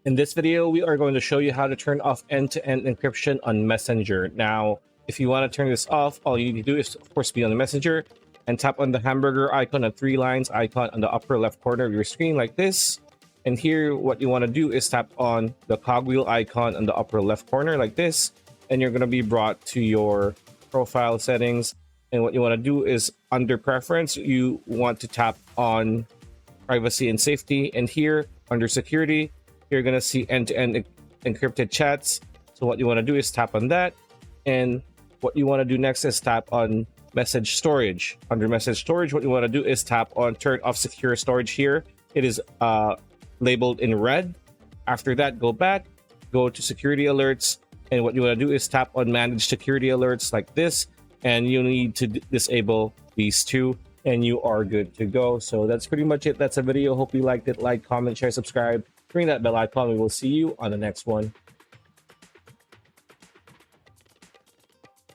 In this video, we are going to show you how to turn off end-to-end encryption on Messenger. Now, if you want to turn this off, all you need to do is, of course, be on the Messenger and tap on the hamburger icon and 3 lines icon on the upper left corner of your screen like this. And here, what you want to do is tap on the cogwheel icon on the upper left corner like this. And you're going to be brought to your profile settings. And what you want to do is under preference, you want to tap on privacy and safety. And here under security, you're going to see end-to-end encrypted chats. So what you want to do is tap on that. And what you want to do next is tap on message storage. Under message storage, what you want to do is tap on turn off secure storage here. It is labeled in red. After that, go back, go to security alerts. And what you want to do is tap on manage security alerts like this. And you need to disable these two and you are good to go. So that's pretty much it. That's a video. Hope you liked it. Like, comment, share, subscribe. Ring that bell icon. We will see you on the next one.